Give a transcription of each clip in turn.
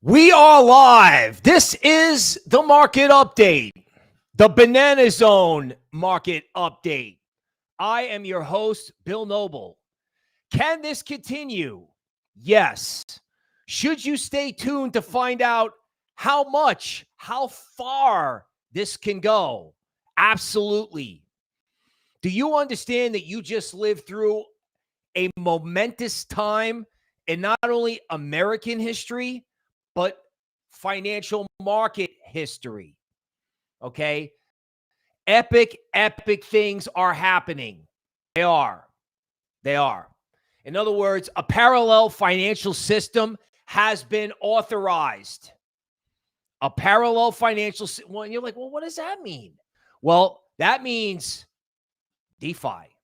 We are live. This is the market update, the Banana Zone market update. I am your host, Bill Noble. Can this continue? Yes. Should you stay tuned to find out how much, how far this can go? Absolutely. Do you understand that you just lived through a momentous time in not only American history, but financial market history? Okay. Epic things are happening. They are. In other words, a parallel financial system has been authorized. A parallel financial system. Well, you're like, well, what does that mean? Well, that means DeFi.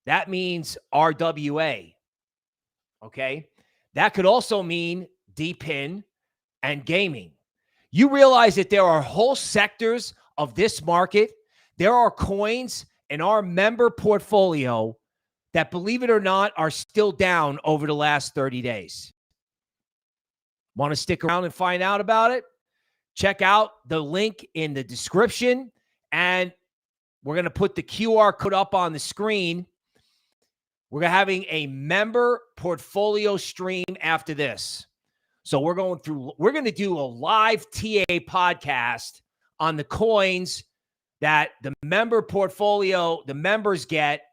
That means RWA. Okay. That could also mean DePIN and gaming. You realize that there are whole sectors of this market. There are coins in our member portfolio that, believe it or not, are still down over the last 30 days. Want to stick around and find out about it? Check out the link in the description, and we're going to put the QR code up on the screen. We're having a member portfolio stream after this. So we're going to do a live TA podcast on the coins that the member portfolio, the members get,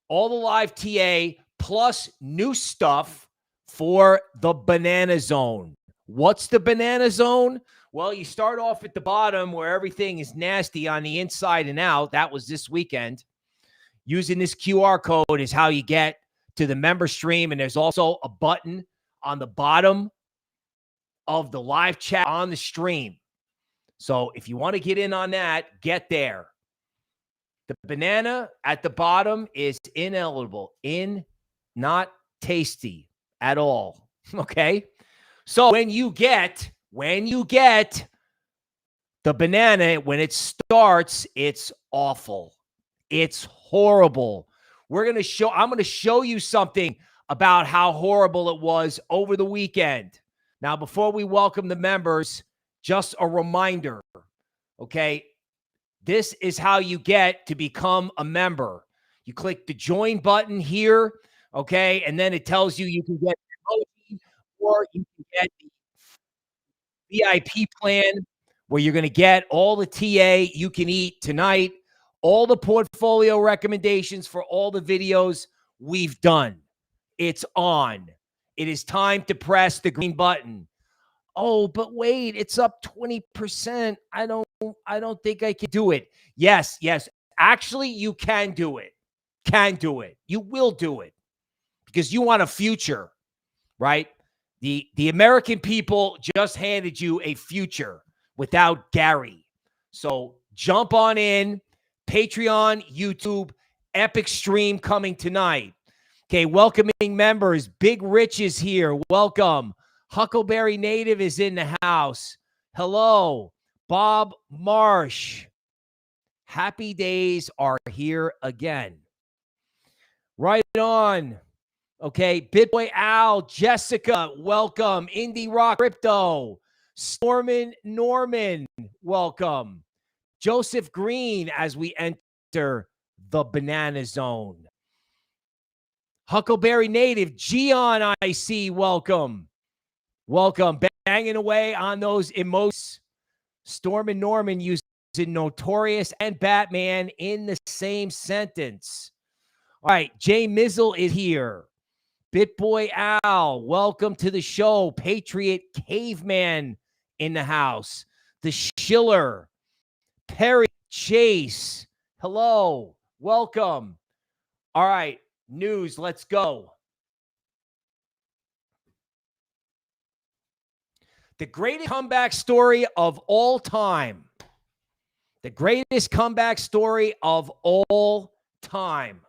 all the live TA plus new stuff for the Banana Zone. What's the Banana Zone? Well, you start off at the bottom where everything is nasty on the inside and out. That was this weekend. Using this QR code is how you get to the member stream. And there's also a button on the bottom of the live chat on the stream. So if you want to get in on that, get there. The banana at the bottom is ineligible, not tasty at all. Okay. So when you get the banana, when it starts, it's awful. It's horrible. I'm going to show you something about how horrible it was over the weekend. Now, before we welcome the members, just a reminder, okay? This is how you get to become a member. You click the join button here, okay? And then it tells you you can get the or you can get the VIP plan where you're going to get all the TA you can eat tonight, all the portfolio recommendations for all the videos we've done. It's on. It is time to press the green button. Oh, but wait, it's up 20%. I don't think I can do it. Yes. Actually, you can do it. You will do it because you want a future, right? The American people just handed you a future without Gary. So jump on in. Patreon, YouTube, epic stream coming tonight. Okay, welcoming members. Big Rich is here. Welcome. Huckleberry Native is in the house. Hello. Bob Marsh. Happy days are here again. Right on. Okay, Bitboy Al, Jessica, welcome. Indie Rock Crypto. Stormin Norman, welcome. Joseph Green as we enter the Banana Zone. Huckleberry Native, Gian, I see, welcome. Banging away on those emojis. Storm and Norman using Notorious and Batman in the same sentence. All right, Jay Mizzle is here. Bitboy Al, welcome to the show. Patriot Caveman in the house. The Schiller. Perry Chase, hello, welcome. All right, news, let's go. The greatest comeback story of all time. The greatest comeback story of all time.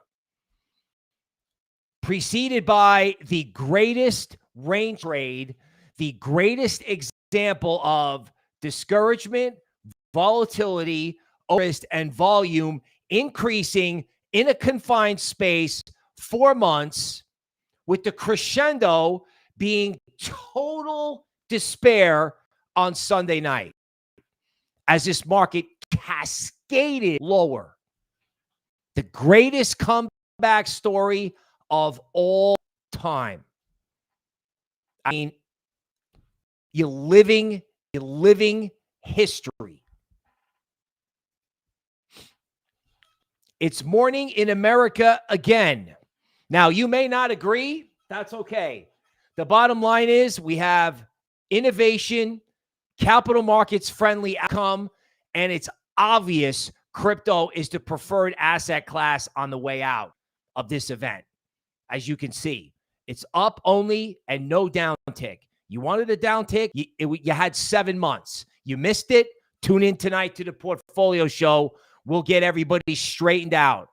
Preceded by the greatest range trade, the greatest example of discouragement, volatility, interest, and volume increasing in a confined space 4 months, with the crescendo being total despair on Sunday night as this market cascaded lower. The greatest comeback story of all time. I mean, you're living history. It's morning in America again. Now, you may not agree. That's okay. The bottom line is we have innovation, capital markets friendly outcome, and it's obvious crypto is the preferred asset class on the way out of this event. As you can see, it's up only and no downtick. You wanted a downtick, you had 7 months. You missed it. Tune in tonight to the portfolio show. We'll get everybody straightened out.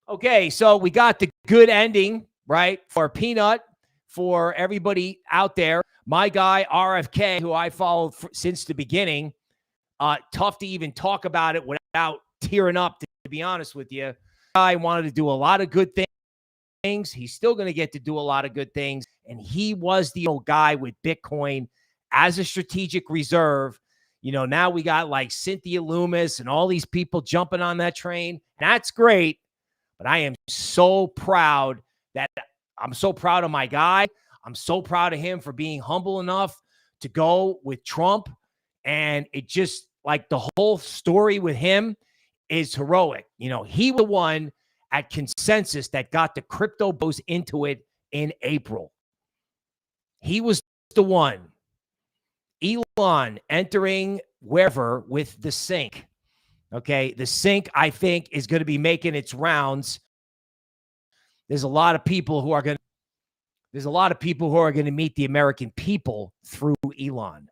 Okay, so we got the good ending, right, for PNUT, for everybody out there. My guy, RFK, who I followed since the beginning, tough to even talk about it without tearing up, to be honest with you. I wanted to do a lot of good things. He's still going to get to do a lot of good things. And he was the old guy with Bitcoin as a strategic reserve. You know, now we got like Cynthia Loomis and all these people jumping on that train. That's great. But I am so proud I'm so proud of my guy. I'm so proud of him for being humble enough to go with Trump. And it just, like, the whole story with him is heroic. You know, he was the one at consensus that got the crypto bros into it in April. He was the one. Elon entering wherever with the sink. Okay, the sink, I think, is going to be making its rounds. There's a lot of people who are going to meet the American people through Elon.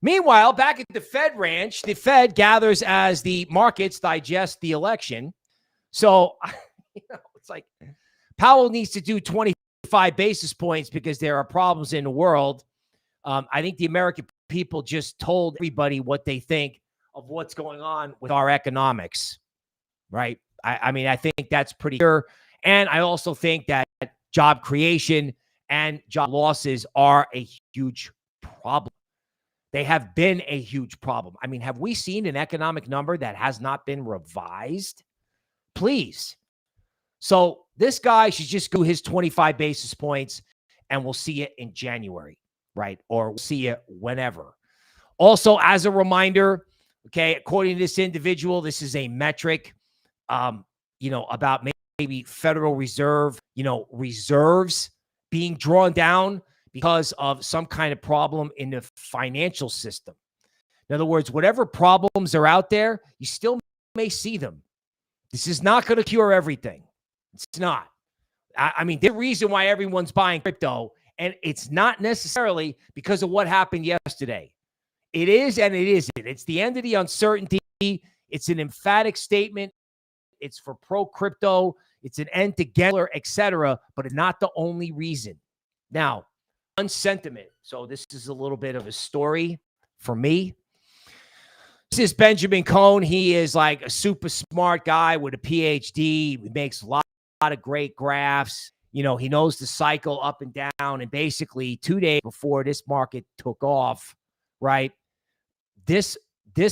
Meanwhile, back at the Fed ranch, the Fed gathers as the markets digest the election. So, it's like Powell needs to do 25 basis points because there are problems in the world. I think the American people just told everybody what they think of what's going on with our economics, right? I mean, I think that's pretty clear. And I also think that job creation and job losses are a huge problem. They have been a huge problem. I mean, have we seen an economic number that has not been revised? Please. So this guy should just do his 25 basis points, and we'll see it in January, right? Or we'll see it whenever. Also, as a reminder, okay, according to this individual, this is a metric, about maybe Federal Reserve, reserves being drawn down because of some kind of problem in the financial system. In other words, whatever problems are out there, you still may see them. This is not going to cure everything. It's not. I mean, there's a reason why everyone's buying crypto, and it's not necessarily because of what happened yesterday. It is and it isn't. It's the end of the uncertainty. It's an emphatic statement. It's for pro-crypto. It's an end to gambler, etc., but it's not the only reason. Now, on sentiment. So this is a little bit of a story for me. This is Benjamin Cohn. He is like a super smart guy with a PhD. He makes a lot of great graphs. He knows the cycle up and down. And basically 2 days before this market took off, right, this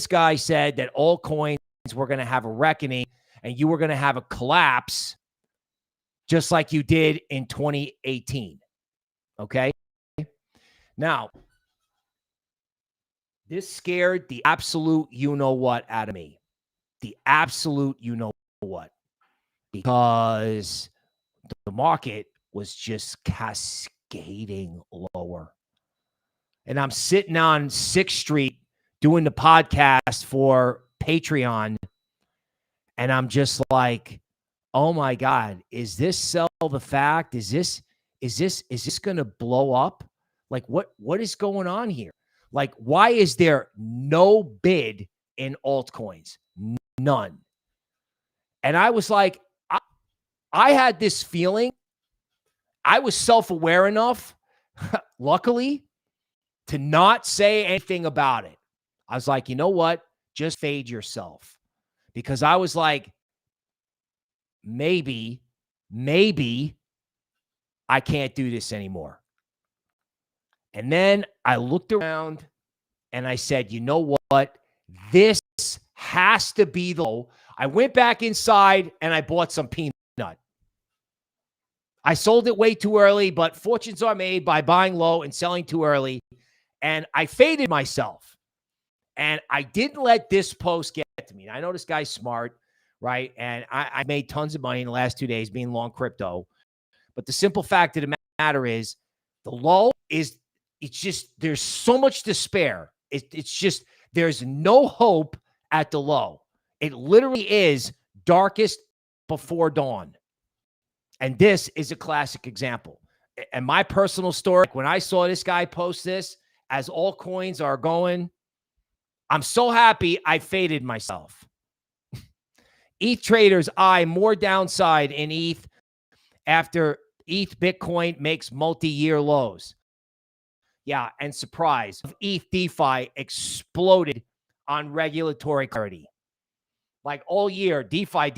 guy said that all coins were going to have a reckoning and you were going to have a collapse just like you did in 2018. Okay? Now, this scared the absolute you-know-what out of me. The absolute you-know-what. Because the market was just cascading lower. And I'm sitting on 6th Street doing the podcast for Patreon, and I'm just like, oh my God, is this sell the fact? Is this going to blow up? Like, what is going on here? Like, why is there no bid in altcoins? None. And I was like, I had this feeling. I was self-aware enough, luckily, to not say anything about it. I was like, you know what? Just fade yourself. Because I was like, maybe I can't do this anymore. And then I looked around and I said, you know what? This has to be the low. I went back inside and I bought some PNUT. I sold it way too early, but fortunes are made by buying low and selling too early. And I faded myself. And I didn't let this post get to me. I know this guy's smart, right? And I made tons of money in the last 2 days being long crypto. But the simple fact of the matter is the low is, it's just, there's so much despair. It's just, there's no hope at the low. It literally is darkest before dawn. And this is a classic example. And my personal story, when I saw this guy post this, as altcoins are going, I'm so happy I faded myself. ETH traders eye more downside in ETH after ETH Bitcoin makes multi-year lows. Yeah, and surprise, ETH DeFi exploded on regulatory clarity. Like all year, DeFi.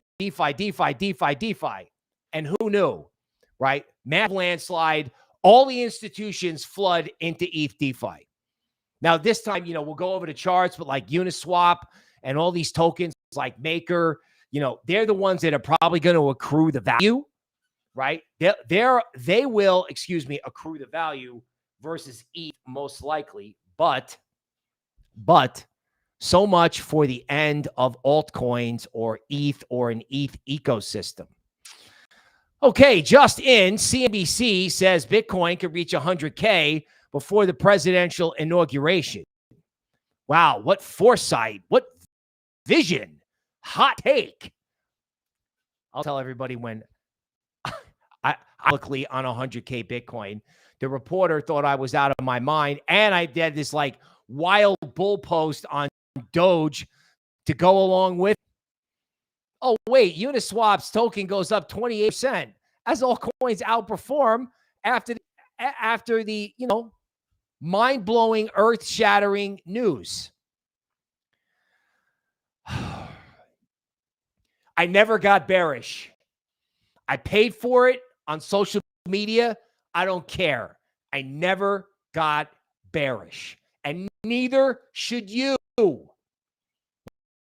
And who knew, right? Massive landslide, all the institutions flood into ETH DeFi. Now, this time, we'll go over the charts, but like Uniswap and all these tokens like Maker, they're the ones that are probably going to accrue the value, right? They will, accrue the value versus ETH most likely, but so much for the end of altcoins or ETH or an ETH ecosystem. Okay, just in, CNBC says Bitcoin could reach 100K before the presidential inauguration. Wow, what foresight, what vision, hot take. I'll tell everybody when I luckily on 100K Bitcoin, the reporter thought I was out of my mind, and I did this like wild bull post on DOGE to go along with. Oh, wait, Uniswap's token goes up 28% as all coins outperform after the mind-blowing, earth-shattering news. I never got bearish. I paid for it on social media. I don't care. I never got bearish. And neither should you.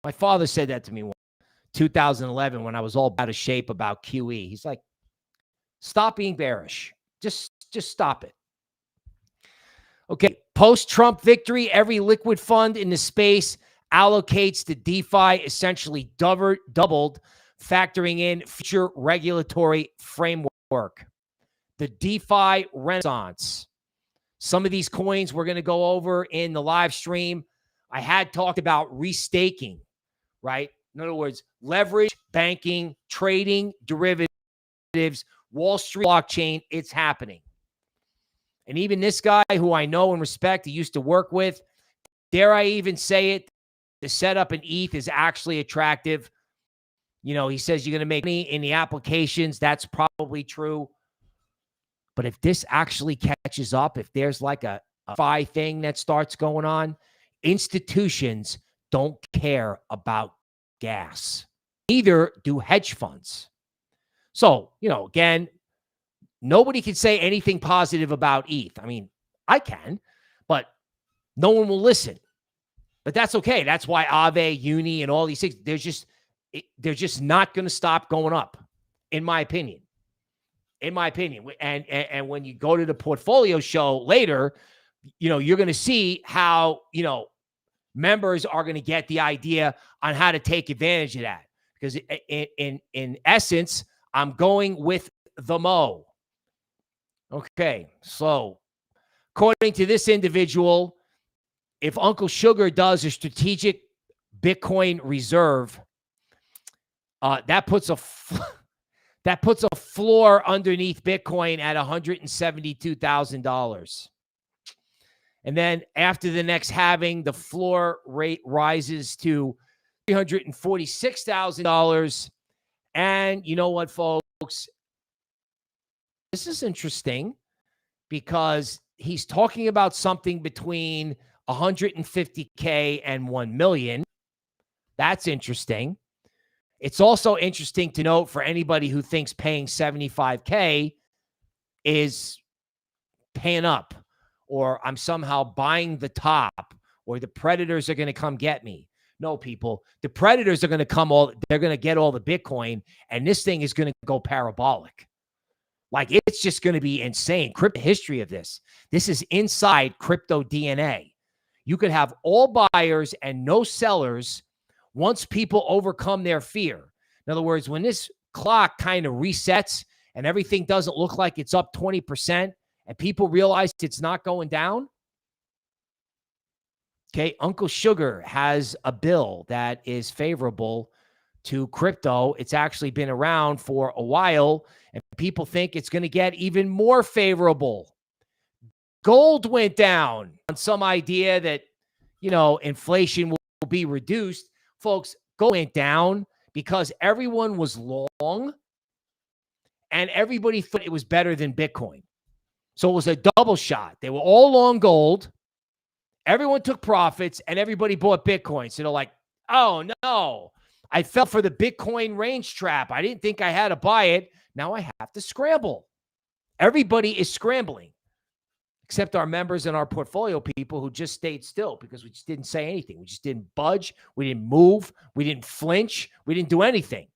My father said that to me once. 2011 when I was all out of shape about QE. He's like, stop being bearish. Just stop it. Okay, post-Trump victory, every liquid fund in the space allocates to DeFi, essentially doubled, factoring in future regulatory framework. The DeFi renaissance. Some of these coins we're going to go over in the live stream. I had talked about restaking, right? In other words, leverage, banking, trading, derivatives, Wall Street blockchain, it's happening. And even this guy who I know and respect, he used to work with, dare I even say it, the setup in ETH is actually attractive. He says you're going to make money in the applications. That's probably true. But if this actually catches up, if there's like a FI thing that starts going on, institutions don't care about gas. Neither do hedge funds. So, again, nobody can say anything positive about ETH. I mean, I can, but no one will listen. But that's okay. That's why AAVE, UNI, and all these things, they're just not going to stop going up, in my opinion. In my opinion. And when you go to the portfolio show later, you're going to see how, members are going to get the idea on how to take advantage of that. Because in essence, I'm going with the Mo. Okay, so according to this individual, if Uncle Sugar does a strategic Bitcoin reserve, that puts a floor underneath Bitcoin at $172,000. And then after the next halving, the floor rate rises to $346,000. And you know what, folks? This is interesting because he's talking about something between 150K and 1 million. That's interesting. It's also interesting to note for anybody who thinks paying 75K is paying up or I'm somehow buying the top, or the predators are going to come get me. No, people, the predators are going to come they're going to get all the Bitcoin, and this thing is going to go parabolic. Like, it's just going to be insane. Crypto history of this. This is inside crypto DNA. You could have all buyers and no sellers once people overcome their fear. In other words, when this clock kind of resets and everything doesn't look like it's up 20% and people realize it's not going down, okay, Uncle Sugar has a bill that is favorable to crypto. It's actually been around for a while, and people think it's going to get even more favorable. Gold went down on some idea that, inflation will be reduced. Folks, gold went down because everyone was long and everybody thought it was better than Bitcoin. So it was a double shot. They were all long gold. Everyone took profits and everybody bought Bitcoin. So they're like, oh no, I fell for the Bitcoin range trap. I didn't think I had to buy it. Now I have to scramble. Everybody is scrambling, except our members and our portfolio people who just stayed still because we just didn't say anything. We just didn't budge. We didn't move. We didn't flinch. We didn't do anything.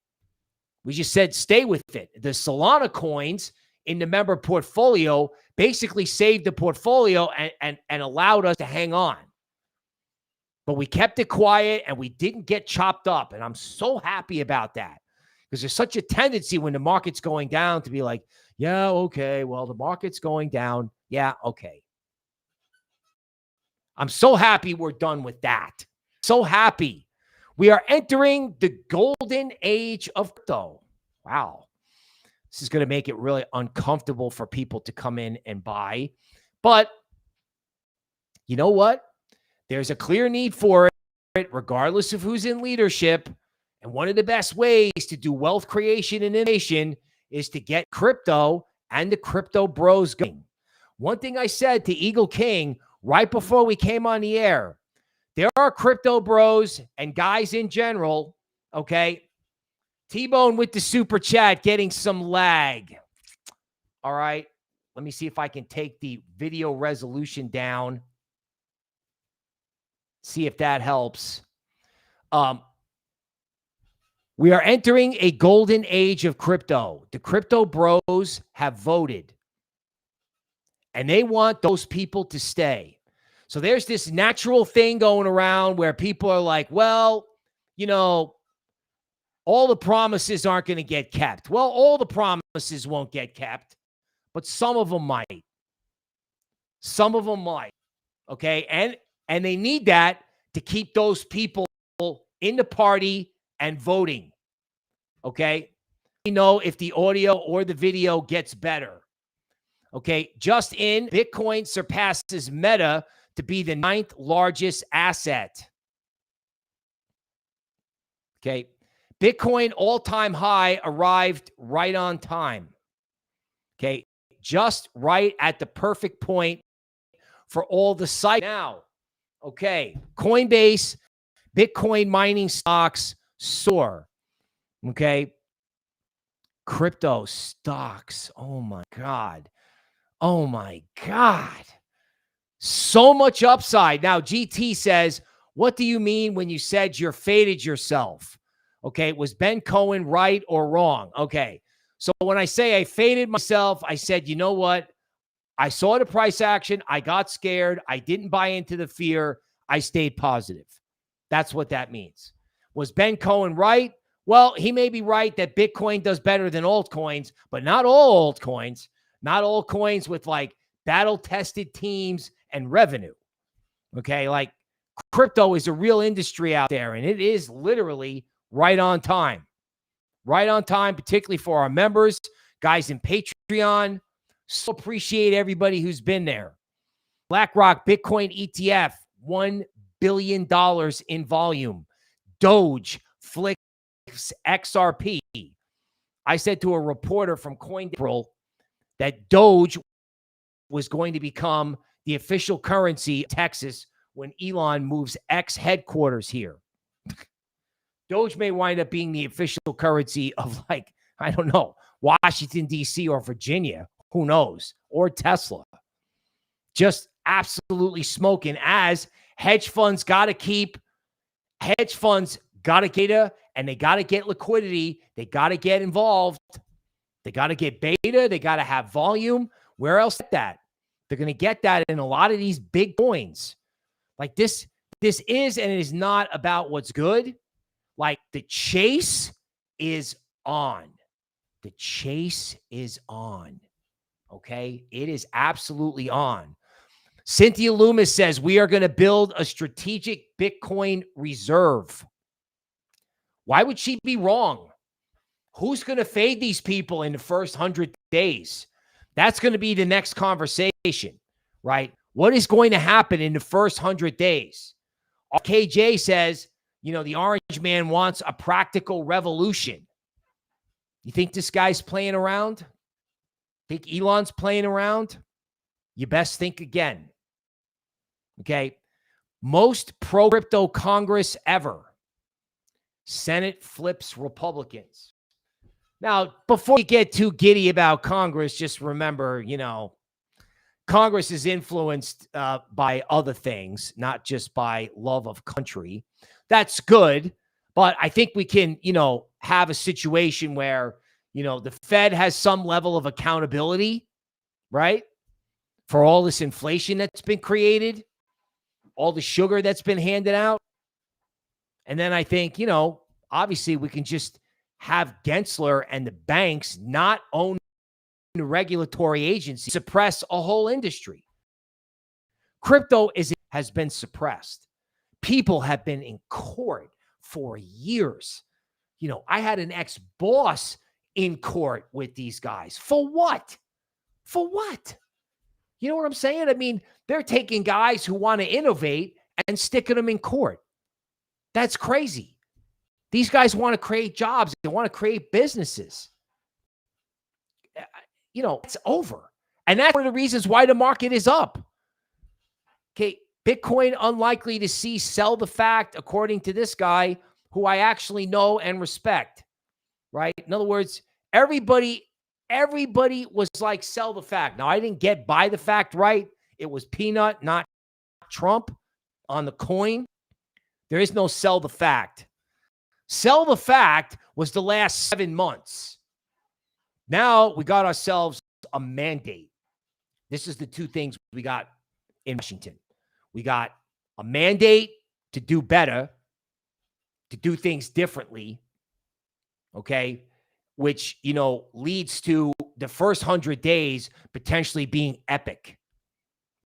We just said, stay with it. The Solana coins in the member portfolio basically saved the portfolio and allowed us to hang on. But we kept it quiet and we didn't get chopped up. And I'm so happy about that, because there's such a tendency when the market's going down to be like, yeah, okay, well, the market's going down. Yeah, okay. I'm so happy we're done with that. So happy. We are entering the golden age of crypto. Wow. This is going to make it really uncomfortable for people to come in and buy. But you know what? There's a clear need for it, regardless of who's in leadership. And one of the best ways to do wealth creation and innovation is to get crypto and the crypto bros going. One thing I said to Eagle King right before we came on the air, there are crypto bros and guys in general, okay? T-Bone with the super chat getting some lag. All right. Let me see if I can take the video resolution down. See if that helps. We are entering a golden age of crypto. The crypto bros have voted, and they want those people to stay. So there's this natural thing going around where people are like, well, all the promises aren't going to get kept. Well, all the promises won't get kept, but some of them might. Some of them might. Okay. And they need that to keep those people in the party and voting. Okay. We know if the audio or the video gets better. Okay. Just in, Bitcoin surpasses Meta to be the 9th largest asset. Okay. Bitcoin all-time high arrived right on time. Okay. Just right at the perfect point for all the sites. Now, okay. Coinbase, Bitcoin mining stocks soar. Okay. Crypto stocks. Oh my God. Oh my God. So much upside. Now, GT says, what do you mean when you said you're faded yourself? Okay. Was Ben Cohen right or wrong? Okay. So when I say I faded myself, I said, you know what? I saw the price action. I got scared. I didn't buy into the fear. I stayed positive. That's what that means. Was Ben Cohen right? Well, he may be right that Bitcoin does better than altcoins, but not all altcoins. Not all coins with like battle-tested teams and revenue. Okay, like crypto is a real industry out there, and it is literally right on time. Right on time, particularly for our members, guys in Patreon. So appreciate everybody who's been there. Blackrock Bitcoin ETF, $1 billion in volume. DOGE flicks XRP. I said to a reporter from Coinbase that DOGE was going to become the official currency of Texas when Elon moves X headquarters here. DOGE may wind up being the official currency of, like, I don't know, Washington, D.C. or Virginia. Who knows? Or Tesla. Just absolutely smoking, as hedge funds got to get data, and they got to get liquidity. They got to get involved. They got to get beta. They got to have volume. Where else is that? They're going to get that in a lot of these big coins. Like this is and it is not about what's good. Like the chase is on. The chase is on. Okay? It is absolutely on. Cynthia Loomis says we are going to build a strategic Bitcoin reserve. Why would she be wrong? Who's going to fade these people in the first 100 days? That's going to be the next conversation, right? What is going to happen in the first 100 days? KJ says, the orange man wants a practical revolution. You think this guy's playing around? Think Elon's playing around? You best think again. Okay. Most pro-crypto Congress ever. Senate flips Republicans. Now, before you get too giddy about Congress, just remember, Congress is influenced by other things, not just by love of country. That's good. But I think we can, have a situation where, the Fed has some level of accountability, right? For all this inflation that's been created, all the sugar that's been handed out. And then I think, obviously we can just have Gensler and the banks not own the regulatory agency, suppress a whole industry. Crypto has been suppressed. People have been in court for years. I had an ex-boss in court with these guys. For what? For what? You know what I'm saying? I mean, they're taking guys who want to innovate and sticking them in court. That's crazy. These guys want to create jobs. They want to create businesses. It's over. And that's one of the reasons why the market is up. Okay, Bitcoin unlikely to see sell the fact, according to this guy, who I actually know and respect, right? In other words, everybody was like, sell the fact. Now, I didn't get buy the fact right. It was PNUT, not Trump, on the coin. There is no sell the fact. Sell the fact was the last 7 months. Now we got ourselves a mandate. This is the two things we got in Washington. We got a mandate to do better, to do things differently, okay, which, leads to the first 100 days potentially being epic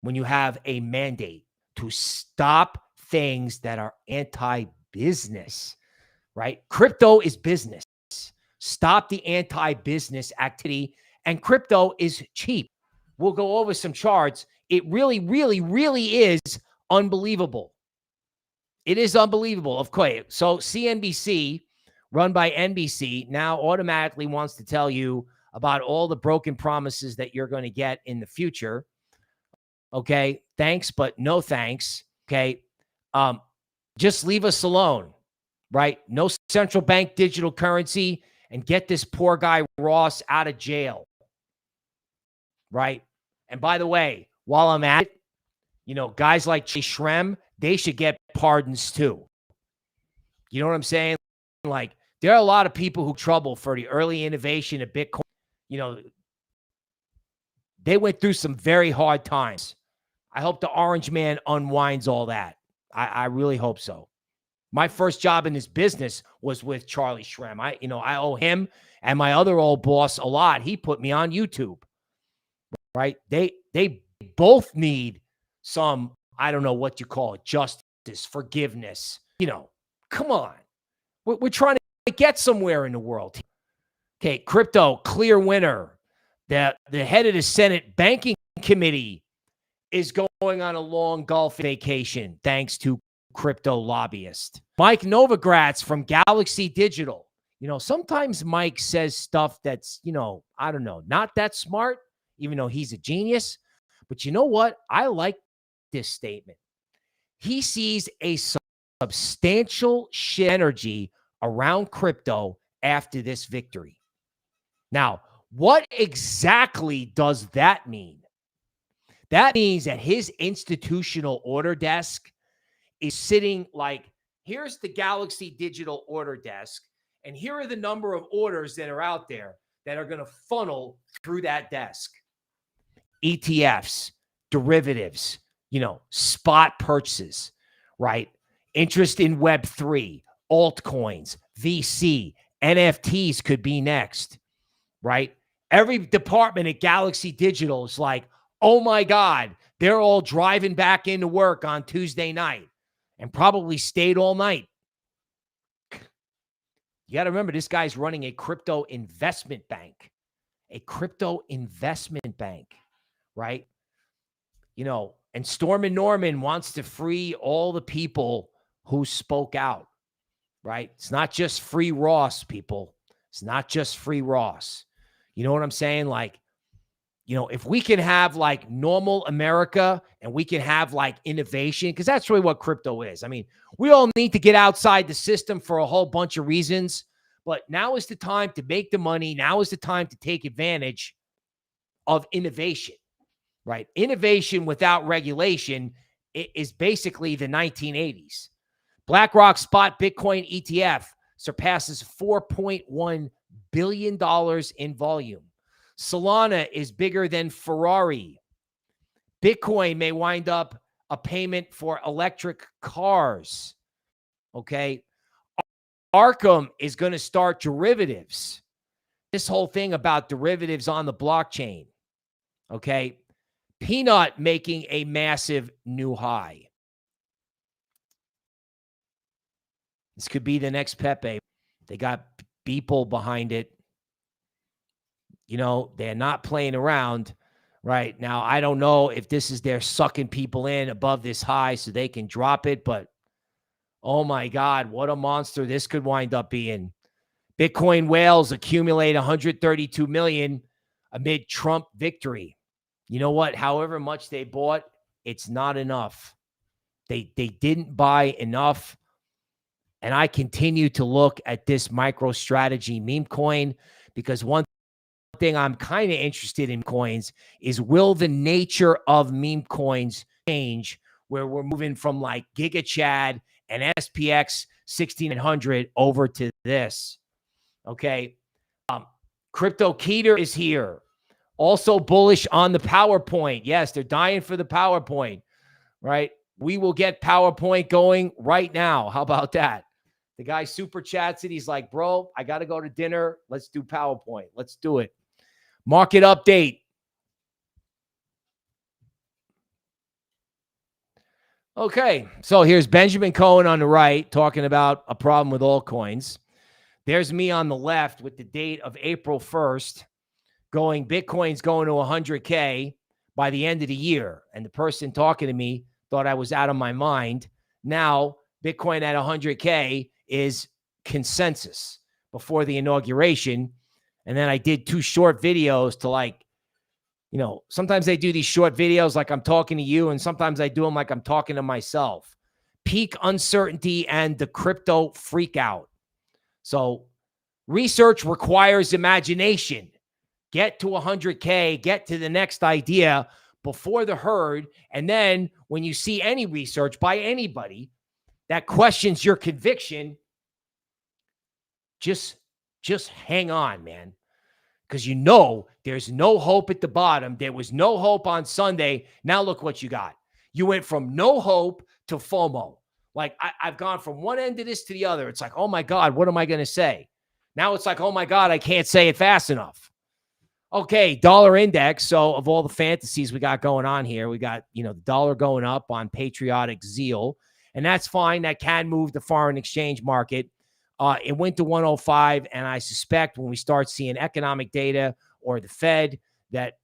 when you have a mandate to stop things that are anti-business, right? Crypto is business. Stop the anti-business activity, and crypto is cheap. We'll go over some charts. It really, really, really is unbelievable. It is unbelievable. Of course. So CNBC, run by NBC, now automatically wants to tell you about all the broken promises that you're going to get in the future. Okay. Thanks, but no thanks. Okay. Just leave us alone, right? No central bank digital currency, and get this poor guy Ross out of jail, right? And by the way, while I'm at it, guys like Shrem, they should get pardons too. You know what I'm saying? Like, there are a lot of people who trouble for the early innovation of Bitcoin. They went through some very hard times. I hope the orange man unwinds all that. I really hope so. My first job in this business was with Charlie Shrem. I owe him and my other old boss a lot. He put me on YouTube, right? They both need some, I don't know what you call it, justice, forgiveness. Come on. We're trying to get somewhere in the world. Okay, crypto, clear winner. The head of the Senate Banking Committee is going on a long golf vacation thanks to crypto lobbyist. Mike Novogratz from Galaxy Digital. Sometimes Mike says stuff that's, I don't know, not that smart, even though he's a genius. But you know what? I like this statement. He sees a substantial shift energy around crypto after this victory. Now, what exactly does that mean? That means that his institutional order desk is sitting like, here's the Galaxy Digital order desk, and here are the number of orders that are out there that are going to funnel through that desk. ETFs, derivatives, spot purchases, right? Interest in Web3, altcoins, VC, NFTs could be next, right? Every department at Galaxy Digital is like, oh my God, they're all driving back into work on Tuesday night and probably stayed all night. You got to remember, this guy's running a crypto investment bank, right? And Stormin Norman wants to free all the people who spoke out, right? It's not just free Ross, people. It's not just free Ross. You know what I'm saying? Like, if we can have like normal America and we can have like innovation, because that's really what crypto is. I mean, we all need to get outside the system for a whole bunch of reasons, but now is the time to make the money. Now is the time to take advantage of innovation, right? Innovation without regulation is basically the 1980s. Blackrock spot Bitcoin ETF surpasses $4.1 billion in volume. Solana is bigger than Ferrari. Bitcoin may wind up a payment for electric cars. Okay. Arkham is going to start derivatives. This whole thing about derivatives on the blockchain. Okay. PNUT making a massive new high. This could be the next Pepe. They got people behind it. They're not playing around right now. I don't know if this is they're sucking people in above this high so they can drop it, but oh my God, what a monster this could wind up being. Bitcoin whales accumulate 132 million amid Trump victory. You know what? However much they bought, it's not enough. They didn't buy enough. And I continue to look at this MicroStrategy meme coin because one thing I'm kind of interested in coins is, will the nature of meme coins change where we're moving from like Giga Chad and SPX 1600 over to this? Okay. Crypto Keter is here. Also bullish on the PowerPoint. Yes, they're dying for the PowerPoint, right? We will get PowerPoint going right now. How about that? The guy super chats it. He's like, bro, I got to go to dinner. Let's do PowerPoint. Let's do it. Market update. Okay, so here's Benjamin Cohn on the right talking about a problem with altcoins. There's me on the left with the date of April 1st going, Bitcoin's going to 100K by the end of the year. And the person talking to me thought I was out of my mind. Now, Bitcoin at 100K is consensus before the inauguration. And then I did 2 short videos to like, sometimes I do these short videos like I'm talking to you, and sometimes I do them like I'm talking to myself. Peak uncertainty and the crypto freak out. So research requires imagination. Get to 100K, get to the next idea before the herd. And then when you see any research by anybody that questions your conviction, just hang on, man. Because there's no hope at the bottom. There was no hope on Sunday. Now look what you got. You went from no hope to FOMO. Like I've gone from one end of this to the other. It's like, oh my God, what am I going to say? Now it's like, oh my God, I can't say it fast enough. Okay, dollar index. So of all the fantasies we got going on here, we got, the dollar going up on patriotic zeal. And that's fine. That can move the foreign exchange market. It went to 105, and I suspect when we start seeing economic data or the Fed that,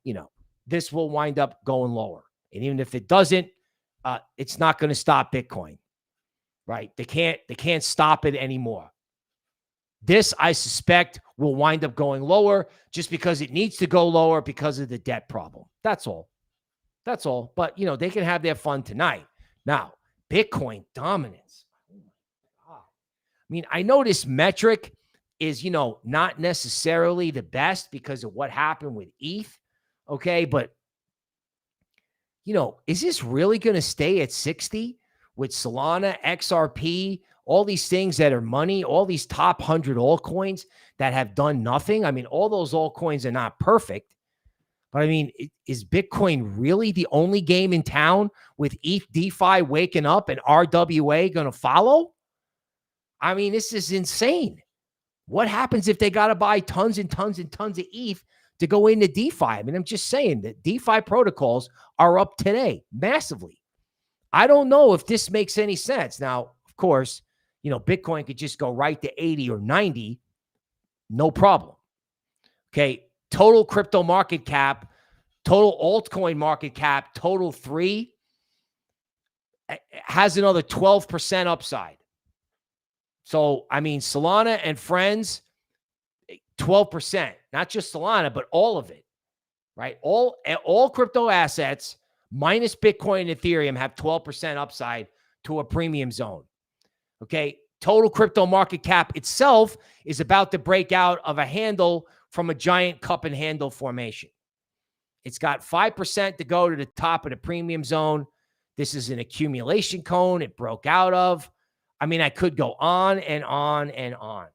this will wind up going lower. And even if it doesn't, it's not going to stop Bitcoin, right? They can't stop it anymore. This, I suspect, will wind up going lower just because it needs to go lower because of the debt problem. That's all. But, they can have their fun tonight. Now, Bitcoin dominance. I mean, I know this metric is, not necessarily the best because of what happened with ETH. Okay. But, is this really going to stay at 60 with Solana, XRP, all these things that are money, all these top 100 altcoins that have done nothing? I mean, all those altcoins are not perfect, but I mean, is Bitcoin really the only game in town with ETH DeFi waking up and RWA going to follow? I mean, this is insane. What happens if they got to buy tons and tons and tons of ETH to go into DeFi? I mean, I'm just saying that DeFi protocols are up today massively. I don't know if this makes any sense. Now, of course, Bitcoin could just go right to 80 or 90. No problem. Okay. Total crypto market cap, total altcoin market cap, total 3 has another 12% upside. So, I mean, Solana and friends, 12%, not just Solana, but all of it, right? All crypto assets minus Bitcoin and Ethereum have 12% upside to a premium zone. Okay. Total crypto market cap itself is about to break out of a handle from a giant cup and handle formation. It's got 5% to go to the top of the premium zone. This is an accumulation cone it broke out of. I mean, I could go on and on and on.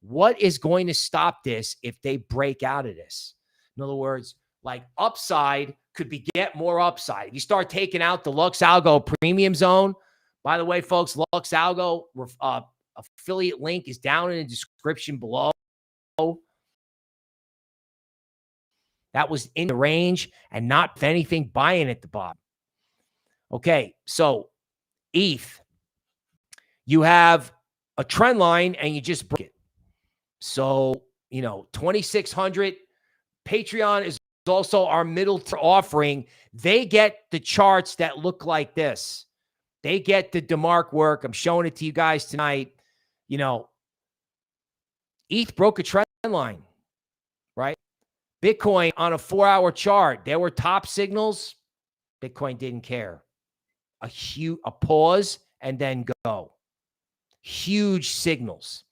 What is going to stop this if they break out of this? In other words, like upside could get more upside. If you start taking out the Lux Algo premium zone, by the way, folks, Lux Algo affiliate link is down in the description below. That was in the range and not, if anything, buying at the bottom. Okay, so ETH, you have a trend line and you just break it. So, 2,600. Patreon is also our middle tier offering. They get the charts that look like this. They get the DeMark work. I'm showing it to you guys tonight. ETH broke a trend line, right? Bitcoin on a 4-hour chart, there were top signals. Bitcoin didn't care. A pause and then go. Huge signals.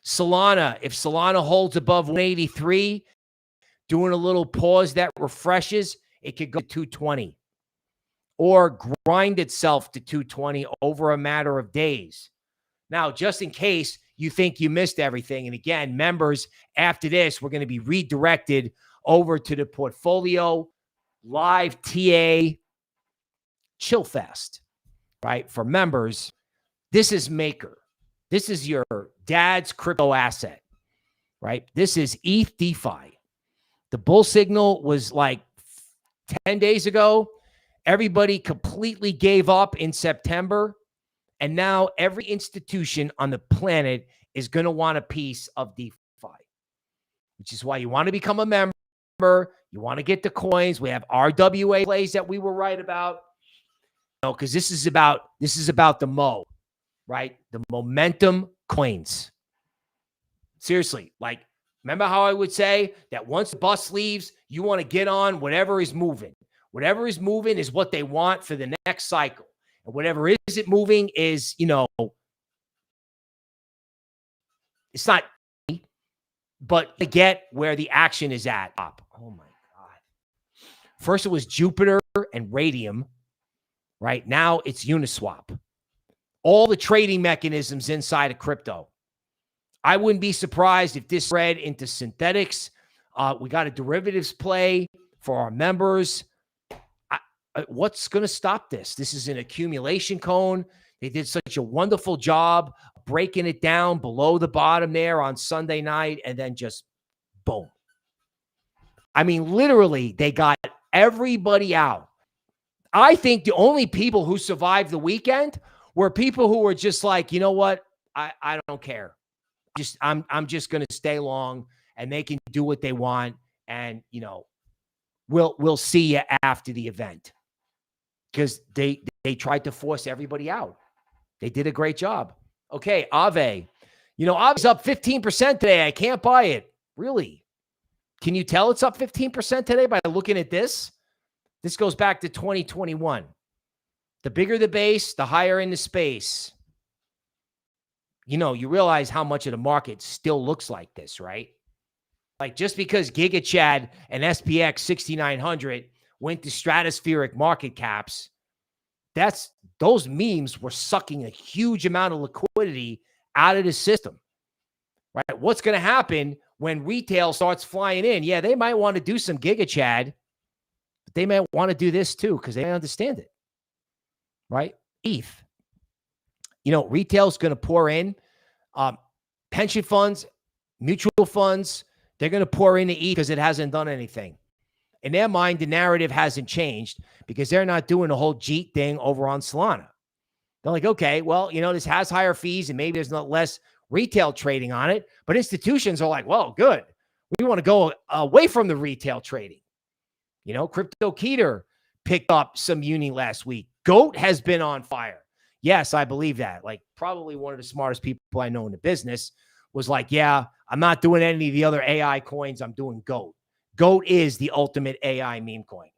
Solana, if Solana holds above 183, doing a little pause that refreshes, it could go to 220 or grind itself to 220 over a matter of days. Now, just in case you think you missed everything, and again, members, after this, we're going to be redirected over to the portfolio live TA chill fest, right? For members, this is Maker. This is your dad's crypto asset, right? This is ETH DeFi. The bull signal was like 10 days ago. Everybody completely gave up in September. And now every institution on the planet is going to want a piece of DeFi, which is why you want to become a member. You want to get the coins. We have RWA plays that we were right about. Because this is about the Mo, right? The momentum coins. Seriously, like, remember how I would say that once the bus leaves, you want to get on whatever is moving. Whatever is moving is what they want for the next cycle. And whatever isn't moving is, it's not, but to get where the action is at. Oh my God. First it was Jupiter and Radium, right? Now it's Uniswap. All the trading mechanisms inside of crypto. I wouldn't be surprised if this spread into synthetics. We got a derivatives play for our members. What's going to stop this? This is an accumulation cone. They did such a wonderful job breaking it down below the bottom there on Sunday night, and then just boom. I mean, literally, they got everybody out. I think the only people who survived the weekend were people who were just like, you know what? I don't care. I'm just going to stay long, and they can do what they want. And, we'll see you after the event. Because they tried to force everybody out. They did a great job. Okay, AAVE. AAVE's up 15% today. I can't buy it. Really? Can you tell it's up 15% today by looking at this? This goes back to 2021. The bigger the base, the higher in the space. You realize how much of the market still looks like this, right? Like, just because GigaChad and SPX 6900 went to stratospheric market caps, those memes were sucking a huge amount of liquidity out of the system, right? What's going to happen when retail starts flying in? Yeah, they might want to do some Giga Chad, but they might want to do this too because they understand it, right? ETH. Retail's going to pour in. Pension funds, mutual funds, they're going to pour into ETH because it hasn't done anything. In their mind, the narrative hasn't changed because they're not doing the whole JEET thing over on Solana. They're like, okay, well, this has higher fees and maybe there's not less retail trading on it. But institutions are like, well, good. We want to go away from the retail trading. Crypto Keter picked up some uni last week. GOAT has been on fire. Yes, I believe that. Like probably one of the smartest people I know in the business was like, yeah, I'm not doing any of the other AI coins. I'm doing GOAT. GOAT is the ultimate AI meme coin.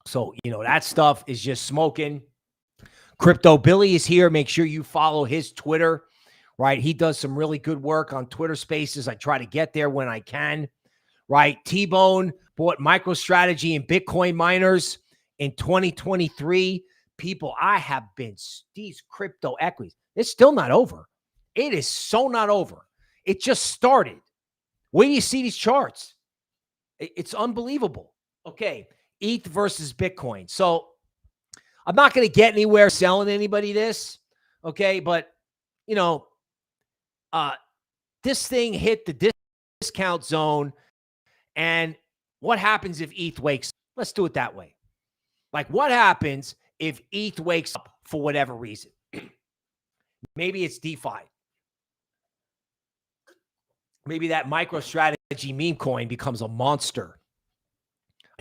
So, that stuff is just smoking. Crypto Billy is here. Make sure you follow his Twitter, right? He does some really good work on Twitter Spaces. I try to get there when I can, right? T-Bone bought MicroStrategy and Bitcoin miners in 2023. People, I have been these crypto equities. It's still not over. It is so not over. It just started. Where do you see these charts? It's unbelievable. Okay, ETH versus Bitcoin. So I'm not going to get anywhere selling anybody this, okay? But, this thing hit the discount zone. And what happens if ETH wakes up? Let's do it that way. Like, what happens if ETH wakes up for whatever reason? Maybe it's DeFi. Maybe that MicroStrategy meme coin becomes a monster.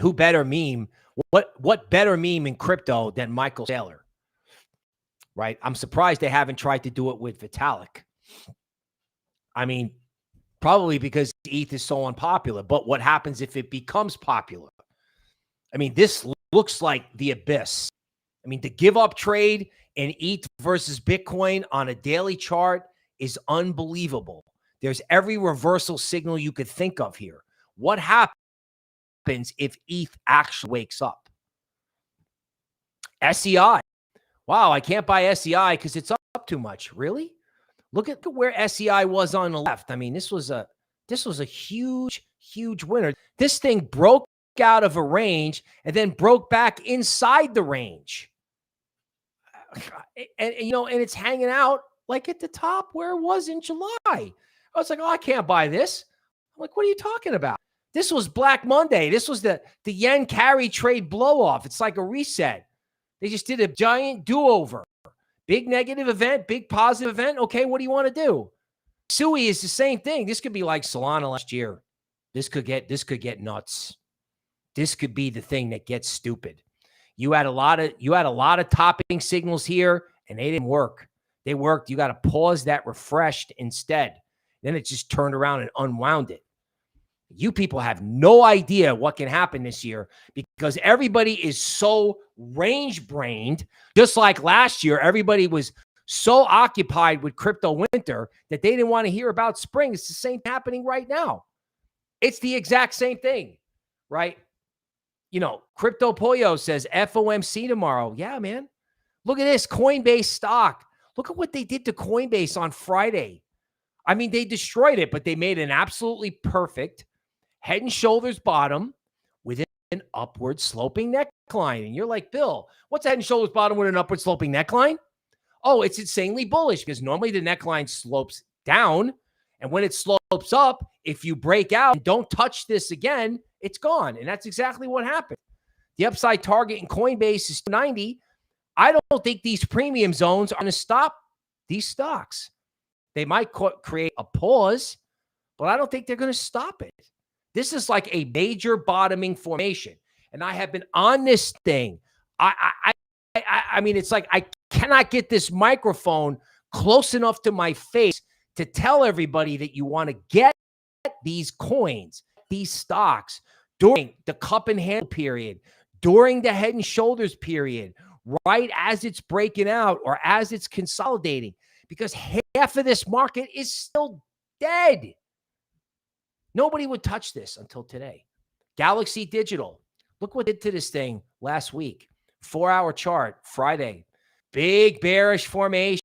Who better meme? What better meme in crypto than Michael Saylor? Right? I'm surprised they haven't tried to do it with Vitalik. I mean, probably because ETH is so unpopular. But what happens if it becomes popular? I mean, this looks like the abyss. I mean, the give up trade in ETH versus Bitcoin on a daily chart is unbelievable. There's every reversal signal you could think of here. What happens if ETH actually wakes up? SEI. Wow, I can't buy SEI because it's up too much. Really? Look at where SEI was on the left. I mean, this was a huge, huge winner. This thing broke out of a range and then broke back inside the range. And it's hanging out like at the top where it was in July. I was like, oh, I can't buy this. I'm like, what are you talking about? This was Black Monday. This was the yen carry trade blow off. It's like a reset. They just did a giant do-over. Big negative event, big positive event. Okay, what do you want to do? SUI is the same thing. This could be like Solana last year. This could get nuts. This could be the thing that gets stupid. You had a lot of topping signals here, and they didn't work. They worked. You got to pause that refreshed instead. Then it just turned around and unwound it. You people have no idea what can happen this year because everybody is so range-brained. Just like last year, everybody was so occupied with crypto winter that they didn't want to hear about spring. It's the same happening right now. It's the exact same thing, right? Crypto Pollo says FOMC tomorrow. Yeah, man. Look at this Coinbase stock. Look at what they did to Coinbase on Friday. I mean, they destroyed it, but they made an absolutely perfect head and shoulders bottom with an upward sloping neckline. And you're like, Bill, what's a head and shoulders bottom with an upward sloping neckline? Oh, it's insanely bullish because normally the neckline slopes down. And when it slopes up, if you break out and don't touch this again, it's gone. And that's exactly what happened. The upside target in Coinbase is 90. I don't think these premium zones are going to stop these stocks. They might create a pause, but I don't think they're going to stop it. This is like a major bottoming formation. And I have been on this thing. I mean, it's like I cannot get this microphone close enough to my face to tell everybody that you want to get these coins, these stocks during the cup and handle period, during the head and shoulders period, right as it's breaking out or as it's consolidating, because half of this market is still dead. Nobody would touch this until today. Galaxy Digital. Look what it did to this thing last week. 4-hour chart, Friday. Big bearish formation.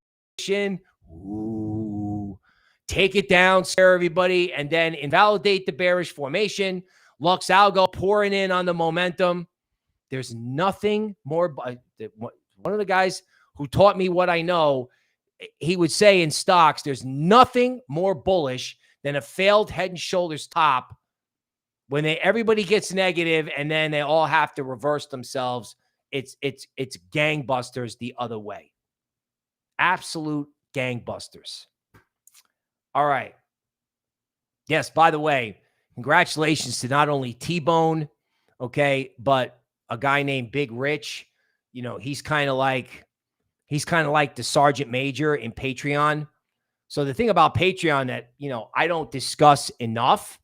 Ooh. Take it down, scare everybody, and then invalidate the bearish formation. Lux Algo pouring in on the momentum. There's nothing more. One of the guys who taught me what I know, he would say in stocks, there's nothing more bullish than a failed head and shoulders top when everybody gets negative and then they all have to reverse themselves. It's gangbusters the other way. Absolute gangbusters. All right. Yes, by the way, congratulations to not only T-Bone, okay, but a guy named Big Rich. You know, he's kind of like the Sergeant Major in Patreon. So the thing about Patreon that, you know, I don't discuss enough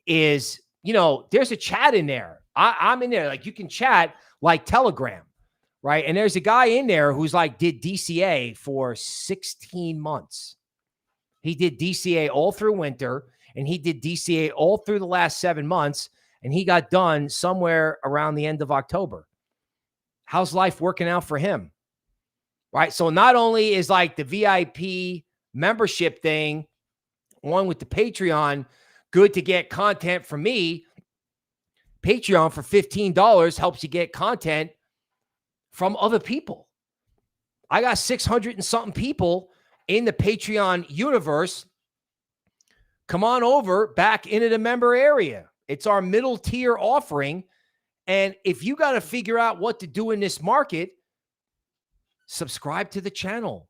is, you know, there's a chat in there. I'm in there. Like, you can chat like Telegram, right? And there's a guy in there who's like did DCA for 16 months. He did DCA all through winter, and he did DCA all through the last 7 months, and he got done somewhere around the end of October. How's life working out for him? Right? So not only is like the VIP membership thing, along with the Patreon, good to get content from me. Patreon for $15 helps you get content from other people. I got 600 and something people in the Patreon universe. Come on over back into the member area. It's our middle tier offering. And if you got to figure out what to do in this market, subscribe to the channel.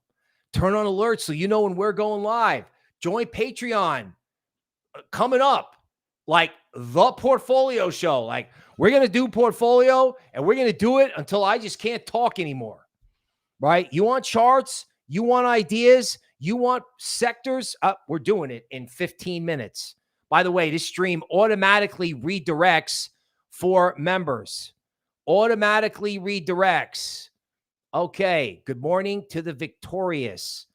Turn on alerts so you know when we're going live. Join Patreon. Coming up, like the portfolio show. Like, we're going to do portfolio, and we're going to do it until I just can't talk anymore. Right? You want charts? You want ideas? You want sectors? We're doing it in 15 minutes. By the way, this stream automatically redirects for members. Automatically redirects. Okay. Good morning to the victorious.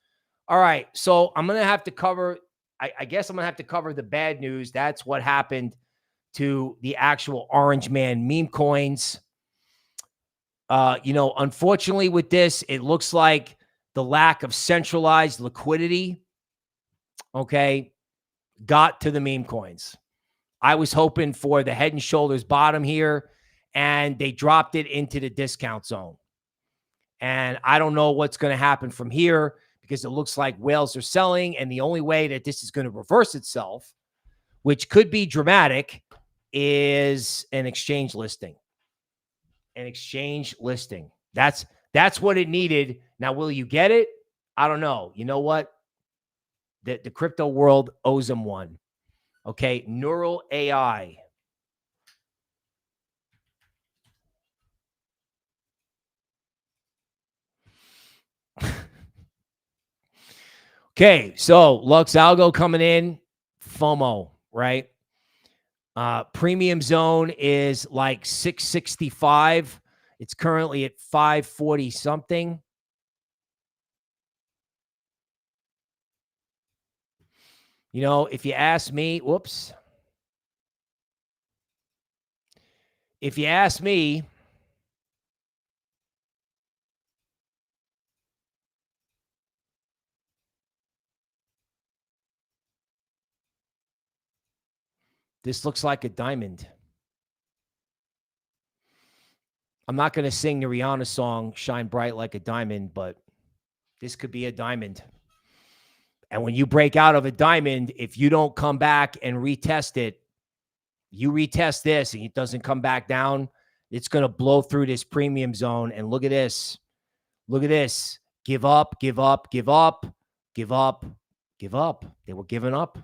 All right. So I'm going to have to cover, I guess I'm going to have to cover the bad news. That's what happened to the actual Orange Man meme coins. You know, unfortunately with this, it looks like the lack of centralized liquidity, okay, got to the meme coins. I was hoping for the head and shoulders bottom here, and they dropped it into the discount zone. And I don't know what's going to happen from here, because it looks like whales are selling, and the only way that this is going to reverse itself, which could be dramatic, is an exchange listing. An exchange listing. That's what it needed. Now, will you get it? I don't know. You know what? The crypto world owes them one. Okay, NEURALAI. Okay, so Lux Algo coming in, FOMO, right? Premium zone is like 665. It's currently at 540 something. You know, if you ask me, whoops. If you ask me, this looks like a diamond. I'm not going to sing the Rihanna song, Shine Bright Like a Diamond, but this could be a diamond. And when you break out of a diamond, if you don't come back and retest it, you retest this and it doesn't come back down, it's going to blow through this premium zone. And look at this. Look at this. Give up, give up, give up, give up, give up. They were giving up.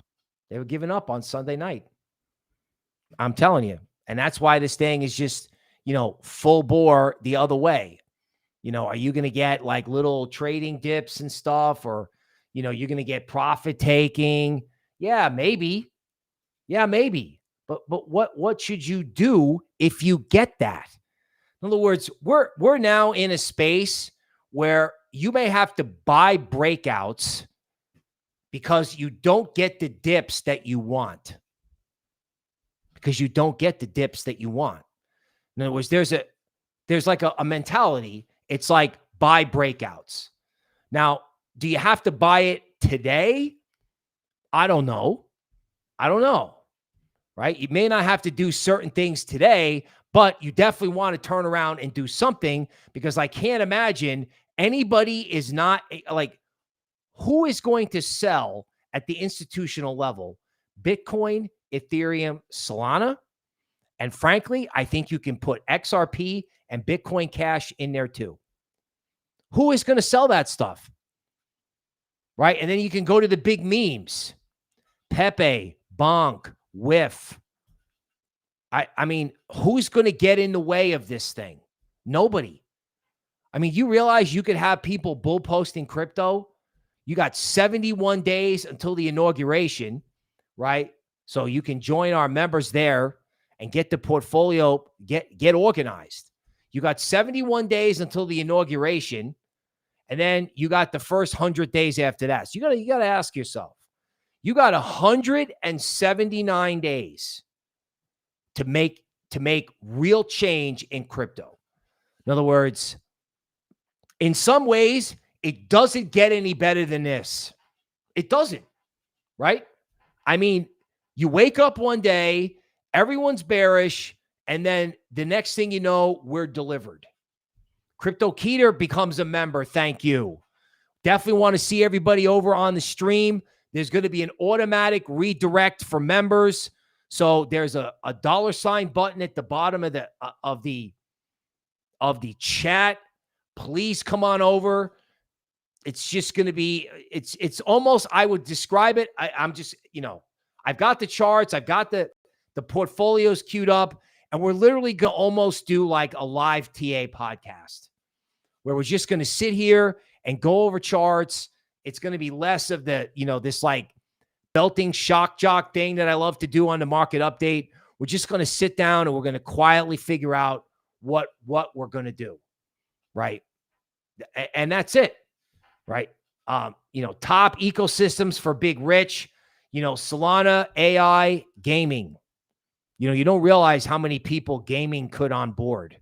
They were giving up on Sunday night. I'm telling you. And that's why this thing is just, you know, full bore the other way. You know, are you going to get like little trading dips and stuff, or, you know, you're going to get profit taking? Yeah, maybe. Yeah, maybe. But what should you do if you get that? In other words, we're now in a space where you may have to buy breakouts because you don't get the dips that you want. because you don't get the dips that you want. In other words, there's like a mentality. It's like buy breakouts. Now, do you have to buy it today? I don't know. Right? You may not have to do certain things today, but you definitely want to turn around and do something, because I can't imagine anybody is not like, who is going to sell at the institutional level Bitcoin, Ethereum, Solana? And frankly, I think you can put XRP and Bitcoin Cash in there too. Who is going to sell that stuff? Right? And then you can go to the big memes. Pepe, Bonk, Whiff. I mean, who's going to get in the way of this thing? Nobody. I mean, you realize you could have people bull posting crypto. You got 71 days until the inauguration, right? So you can join our members there and get the portfolio, get organized. You got 71 days until the inauguration, and then you got the first 100 days after that. So you got to ask yourself, you got 179 days to make real change in crypto. In other words, in some ways, it doesn't get any better than this. It doesn't, right? I mean, you wake up one day, everyone's bearish, and then the next thing you know, we're delivered. Crypto Keter becomes a member. Thank you. Definitely want to see everybody over on the stream. There's going to be an automatic redirect for members. So there's a $ button at the bottom of the chat. Please come on over. It's just going to be, it's almost, I would describe it. I'm just, I've got the charts. I've got the portfolios queued up, and we're literally going to almost do like a live TA podcast where we're just going to sit here and go over charts. It's going to be less of the, this like belting shock jock thing that I love to do on the market update. We're just going to sit down and we're going to quietly figure out what we're going to do. Right. And that's it. Right. Top ecosystems for big rich, Solana, AI, gaming. You don't realize how many people gaming could on board.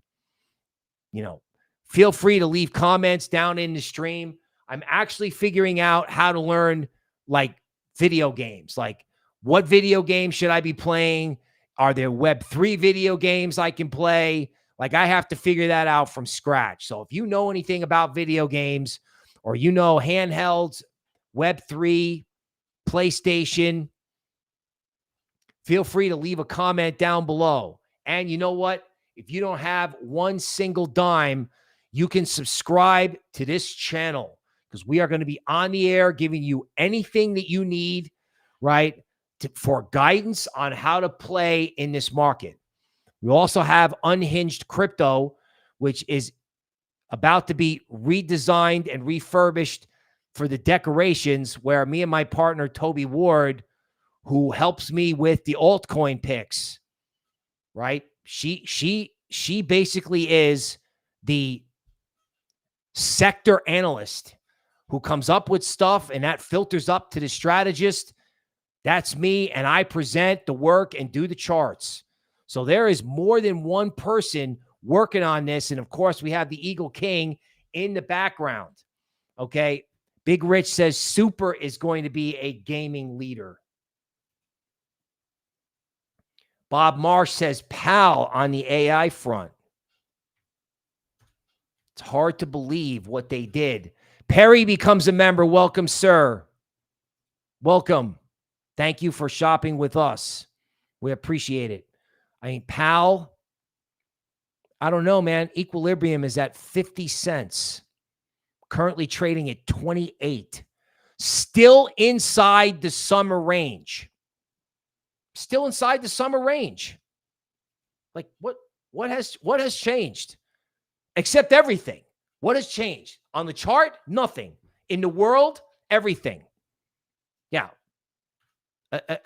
Feel free to leave comments down in the stream. I'm actually figuring out how to learn like video games. Like, what video games should I be playing? Are there Web3 video games I can play? Like, I have to figure that out from scratch. So if you know anything about video games, or handhelds, Web3, PlayStation, feel free to leave a comment down below. And you know what? If you don't have one single dime, you can subscribe to this channel, because we are going to be on the air giving you anything that you need, right, for guidance on how to play in this market. We also have Unhinged Crypto, which is about to be redesigned and refurbished for the decorations, where me and my partner, Toby Ward, who helps me with the altcoin picks, right? She basically is the sector analyst who comes up with stuff, and that filters up to the strategist. That's me, and I present the work and do the charts. So there is more than one person working on this. And of course, we have the Eagle King in the background. Okay. Big Rich says Super is going to be a gaming leader. Bob Marsh says PAAL on the AI front. It's hard to believe what they did. Perry becomes a member. Welcome, sir. Welcome. Thank you for shopping with us. We appreciate it. I mean, PAAL, I don't know, man. Equilibrium is at 50 cents. Currently trading at 28. Still inside the summer range. Still inside the summer range. Like, what has changed? Except everything. What has changed? On the chart, nothing. In the world, everything. Yeah.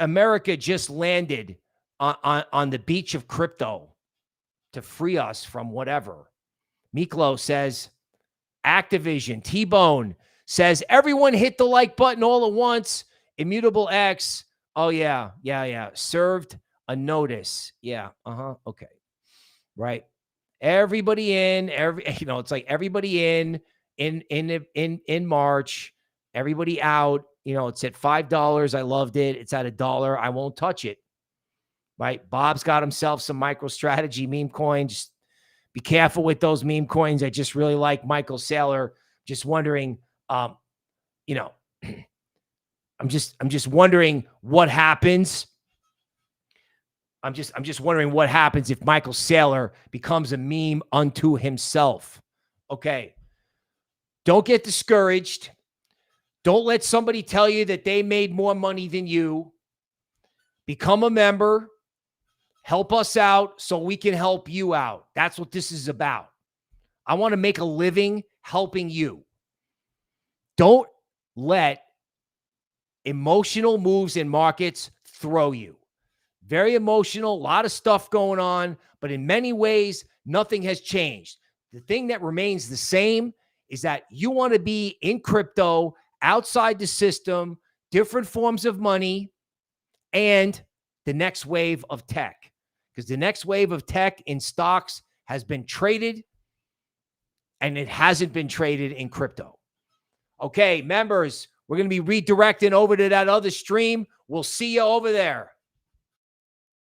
America just landed on the beach of crypto to free us from whatever. Miklo says, Activision. T-Bone says, everyone hit the like button all at once. Immutable X. Oh, yeah. Served a notice. Yeah. Okay. Right. Everybody in, it's like everybody in March, everybody out. It's at $5. I loved it. It's at $1. I won't touch it. Right. Bob's got himself some MicroStrategy meme coins. Just be careful with those meme coins. I just really like Michael Saylor. Just wondering, I'm just wondering what happens. I'm just wondering what happens if Michael Saylor becomes a meme unto himself. Okay. Don't get discouraged. Don't let somebody tell you that they made more money than you. Become a member. Help us out so we can help you out. That's what this is about. I want to make a living helping you. Don't let emotional moves in markets throw you. Very emotional, a lot of stuff going on, but in many ways, nothing has changed. The thing that remains the same is that you want to be in crypto, outside the system, different forms of money, and the next wave of tech. Because the next wave of tech in stocks has been traded, and it hasn't been traded in crypto. Okay, members, we're going to be redirecting over to that other stream. We'll see you over there.